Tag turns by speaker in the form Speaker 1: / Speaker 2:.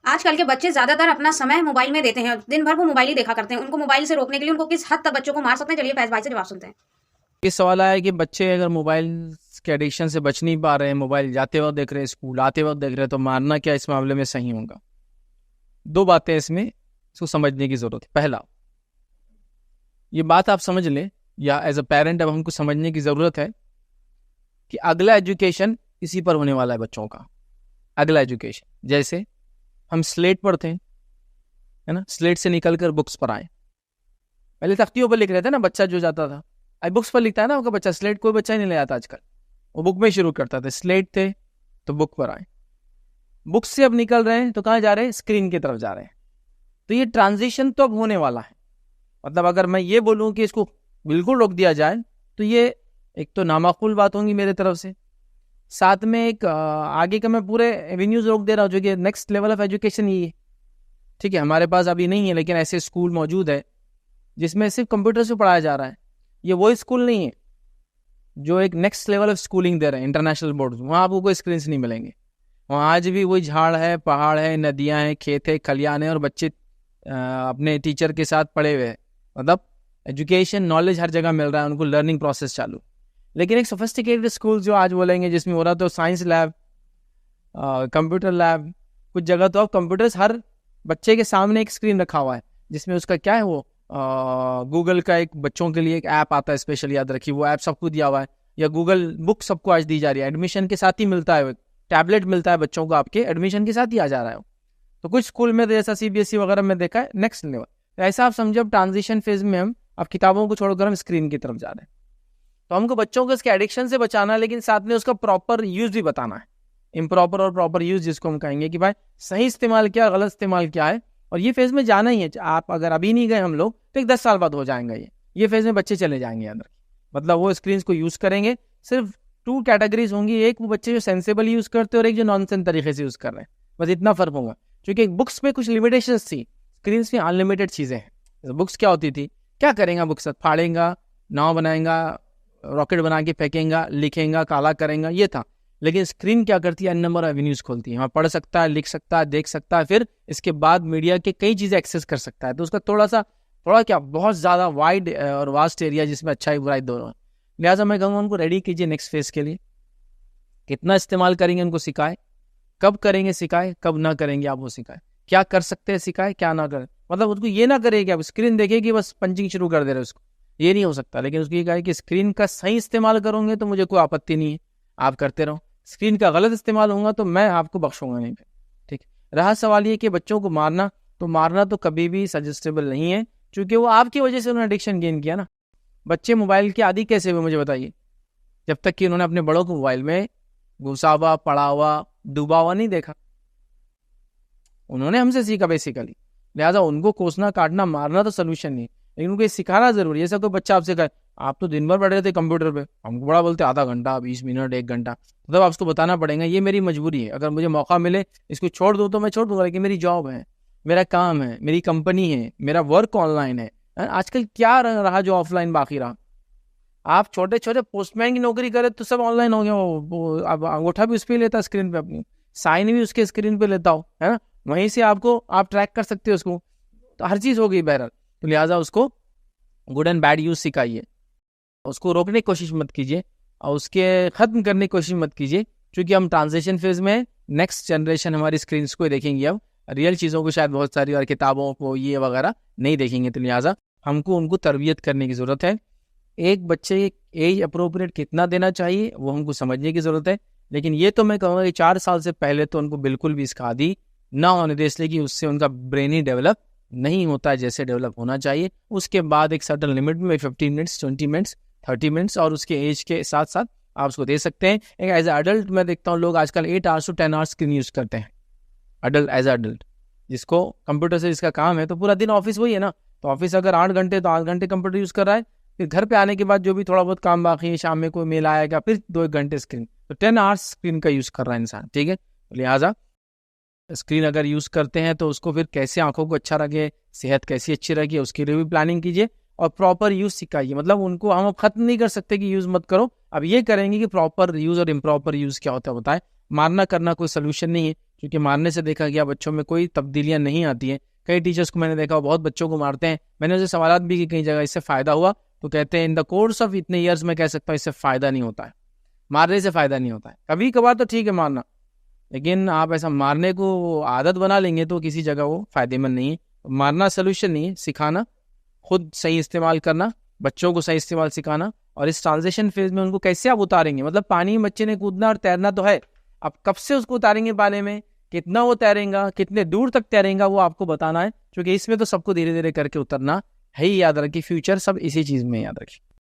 Speaker 1: आजकल के बच्चे ज़्यादातर अपना समय मोबाइल में देते हैं। दिन भर वो मोबाइल ही देखा करते हैं। उनको मोबाइल से रोकने के लिए उनको किस हद तक बच्चों को मार सकते हैं? चलिए फैज़ भाई से जवाब सुनते हैं।
Speaker 2: ये सवाल आया कि बच्चे अगर मोबाइल के एडिक्शन से बच नहीं पा रहे हैं, मोबाइल जाते वक्त देख रहे हैं, स्कूल आते वक्त देख रहे हैं, तो मारना क्या इस मामले में सही होगा? दो बातें इसमें इसको समझने की जरूरत है। पहला, ये बात आप समझ लें, या एज अ पेरेंट अब हमको समझने की जरूरत है कि अगला एजुकेशन इसी पर होने वाला है बच्चों का। अगला एजुकेशन, जैसे हम स्लेट पर थे, है ना, स्लेट से निकलकर बुक्स पर आए। पहले तख्तियों पर लिख रहे थे ना, बच्चा जो जाता था, अब बुक्स पर लिखता है ना आपका बच्चा। स्लेट कोई बच्चा ही नहीं ले आता आजकल, वो बुक में शुरू करता था। स्लेट थे तो बुक पर आए, बुक से अब निकल रहे हैं तो कहाँ जा रहे हैं? स्क्रीन की तरफ जा रहे हैं। तो ये ट्रांजिशन तो अब होने वाला है। मतलब अगर मैं ये बोलूं कि इसको बिल्कुल रोक दिया जाए तो ये एक तो नामाकुल बात होगी मेरे तरफ से, साथ में एक आगे का मैं पूरे एवेन्यूज रोक दे रहा हूँ, जो कि नेक्स्ट लेवल ऑफ एजुकेशन ही है। ठीक है, हमारे पास अभी नहीं है, लेकिन ऐसे स्कूल मौजूद है जिसमें सिर्फ कंप्यूटर से पढ़ाया जा रहा है। ये वो स्कूल नहीं है जो एक नेक्स्ट लेवल ऑफ स्कूलिंग दे रहे हैं इंटरनेशनल बोर्ड। वहाँ आपको कोई स्क्रीन नहीं मिलेंगे। वहाँ आज भी वही झाड़ है, पहाड़ है, नदियाँ हैं, खेत है, खलियान है, और बच्चे अपने टीचर के साथ पढ़े हुए हैं। मतलब एजुकेशन, नॉलेज हर जगह मिल रहा है उनको, लर्निंग प्रोसेस चालू। लेकिन एक सोफिस्टिकेटेड स्कूल जो आज बोलेंगे, जिसमें हो रहा तो साइंस लैब, कंप्यूटर लैब, कुछ जगह तो अब कंप्यूटर्स हर बच्चे के सामने एक स्क्रीन रखा हुआ है, जिसमें उसका क्या है, वो गूगल का एक बच्चों के लिए एक ऐप आता है स्पेशल, याद रखिए वो ऐप सबको दिया हुआ है। या गूगल बुक सबको आज दी जा रही है, एडमिशन के साथ ही मिलता है। टैबलेट मिलता है बच्चों को, आपके एडमिशन के साथ ही आ जा रहा है। तो कुछ स्कूल में जैसा सीबीएसई वगैरह में देखा है नेक्स्ट लेवल। तो ऐसा आप समझो, अब ट्रांजिशन फेज में हम अब किताबों को छोड़कर हम स्क्रीन की तरफ जा रहे हैं। तो हमको बच्चों को इसके एडिक्शन से बचाना है, लेकिन साथ में उसका प्रॉपर यूज भी बताना है। इम्प्रॉपर और प्रॉपर यूज, जिसको हम कहेंगे कि भाई सही इस्तेमाल क्या, गलत इस्तेमाल क्या है। और ये फेज में जाना ही है। आप अगर अभी नहीं गए हम लोग, तो एक 10 साल बाद हो जाएंगे ये फेज में बच्चे चले जाएंगे अंदर। मतलब वो स्क्रीन को यूज करेंगे। सिर्फ 2 कैटेगरीज होंगी, एक वो बच्चे जो सेंसेबल यूज करते हैं और एक जो नॉनसेंस तरीके से यूज कर रहे हैं। बस इतना फर्क होगा, क्योंकि बुक्स में कुछ लिमिटेशंस थी, स्क्रीन में अनलिमिटेड चीजें हैं। बुक्स क्या होती थी, क्या करेंगे बुक्स, फाड़ेगा, नाव बनाएगा, रॉकेट बना के फेंकेगा, लिखेगा, काला करेगा, ये था। लेकिन स्क्रीन क्या करती है, नंबर ऑफ एवेन्यूज खोलती है। वहाँ पढ़ सकता है, लिख सकता है, देख सकता है, फिर इसके बाद मीडिया के कई चीजें एक्सेस कर सकता है। तो उसका थोड़ा क्या, बहुत ज्यादा वाइड और वास्ट एरिया, जिसमें अच्छाई बुराई दोनों है। लिहाजा मैं कहूँगा उनको रेडी कीजिए नेक्स्ट फेज के लिए। कितना इस्तेमाल करेंगे उनको सिखाए, कब करेंगे सिखाए, कब ना करेंगे आप वो सिखाए, क्या कर सकते हैं सिखाए, क्या ना करें। मतलब उसको ये ना करे कि आप स्क्रीन देखेगी बस पंचिंग शुरू कर दे रहे उसको, ये नहीं हो सकता। लेकिन उसको ये कहे कि स्क्रीन का सही इस्तेमाल करोगे तो मुझे कोई आपत्ति नहीं है, आप करते रहो। स्क्रीन का गलत इस्तेमाल होगा तो मैं आपको बख्शूंगा नहीं। ठीक। रहा सवाल ये कि बच्चों को मारना तो कभी भी सजेस्टेबल नहीं है, क्योंकि वो आपकी वजह से उन्होंने एडिक्शन गेन किया ना। बच्चे मोबाइल के आदी कैसे हुए मुझे बताइए? जब तक कि उन्होंने अपने बड़ों को मोबाइल में घुसा हुआ, पड़ा हुआ, डूबा हुआ नहीं देखा। उन्होंने हमसे सीखा बेसिकली। लिहाजा उनको कोसना, काटना, मारना तो सोल्यूशन नहीं, लेकिन उनको सिखाना जरूरी है। जैसा कोई बच्चा आपसे कहे आप तो दिन भर बैठे रहते कंप्यूटर पे, हमको बड़ा बोलते आधा घंटा, 20 मिनट, 1 घंटा, मतलब आपको बताना पड़ेगा ये मेरी मजबूरी है। अगर मुझे मौका मिले इसको छोड़ दो तो मैं छोड़ दूंगा, लेकिन मेरी जॉब है, मेरा काम है, मेरी कंपनी है, मेरा वर्क ऑनलाइन है। आजकल क्या रहा जो ऑफलाइन बाकी रहा? आप छोटे छोटे पोस्टमैन की नौकरी करे तो सब ऑनलाइन हो गया। वो अब अंगूठा भी उस पर लेता, स्क्रीन पे अपनी साइन भी उसके स्क्रीन पे लेता हो, है ना, वहीं से आपको आप ट्रैक कर सकते हो उसको। तो हर चीज हो गई बहरहाल। तो लिहाजा उसको गुड एंड बैड यूज सिखाइए, उसको रोकने की कोशिश मत कीजिए और उसके खत्म करने की कोशिश मत कीजिए, क्योंकि हम ट्रांजिशन फेज में, नेक्स्ट जनरेशन हमारी स्क्रीन को ही देखेंगे। अब रियल चीज़ों को शायद बहुत सारी और किताबों को ये वगैरह नहीं देखेंगे। तो लिहाजा हमको उनको तरबियत करने की ज़रूरत है। एक बच्चे एज अप्रोप्रिएट कितना देना चाहिए वो हमको समझने की ज़रूरत है। लेकिन ये तो मैं कहूँगा कि 4 साल से पहले तो उनको बिल्कुल भी इसका आदी ना होने दे, इसलिए कि उससे उनका ब्रेन ही डेवलप नहीं होता है जैसे डेवलप होना चाहिए। उसके बाद एक सर्टन लिमिट में 15 मिनट्स, 20 मिनट्स, 30 मिनट्स, और उसके एज के साथ साथ आप उसको दे सकते हैं। एक एज अडल्ट मैं देखता हूँ लोग आजकल 8 hours to 10 hours screen use करते हैं। अडल्ट, एज अडल्ट, जिसको कंप्यूटर से जिसका काम है, तो पूरा दिन ऑफिस वही है ना, तो ऑफिस अगर 8 घंटे तो 8 घंटे कंप्यूटर यूज़ कर रहा है। फिर घर पे आने के बाद जो भी थोड़ा बहुत काम बाकी है, शाम में कोई मेल आएगा, फिर 2-1 घंटे स्क्रीन, तो 10 आवर्स स्क्रीन का यूज़ कर रहा है इंसान। ठीक है, लिहाजा स्क्रीन अगर यूज़ करते हैं तो उसको फिर कैसे आंखों को अच्छा रखे, सेहत कैसी अच्छी रखे, उसके लिए भी प्लानिंग कीजिए और प्रॉपर यूज़ सिखाइए। मतलब उनको हम ख़त्म नहीं कर सकते कि यूज़ मत करो, अब ये करेंगे कि प्रॉपर यूज़ और इम्प्रॉपर यूज़ क्या होता है बताएं। मारना करना कोई सोल्यूशन नहीं है, क्योंकि मारने से देखा गया बच्चों में कोई तब्दीलियां नहीं आती हैं। कई टीचर्स को मैंने देखा बहुत बच्चों को मारते हैं। मैंने उनसे सवालात भी की कई जगह, इससे फ़ायदा हुआ? तो कहते हैं इन द कोर्स ऑफ इतने ईयर्स में कह सकता हूँ इससे फ़ायदा नहीं होता है, मारने से फ़ायदा नहीं होता है। कभी कभार तो ठीक है मारना, लेकिन आप ऐसा मारने को आदत बना लेंगे तो किसी जगह वो फ़ायदेमंद नहीं है। मारना सोल्यूशन नहीं है, सिखाना, खुद सही इस्तेमाल करना, बच्चों को सही इस्तेमाल सिखाना, और इस ट्रांजिशन फेज में उनको कैसे आप उतारेंगे। मतलब पानी में बच्चे ने कूदना और तैरना तो है, अब कब से उसको उतारेंगे पानी में, कितना वो तैरेगा, कितने दूर तक तैरेगा, वो आपको बताना है। क्योंकि इसमें तो सबको धीरे धीरे करके उतरना है ही। याद रखिए फ्यूचर सब इसी चीज़ में, याद रखिए।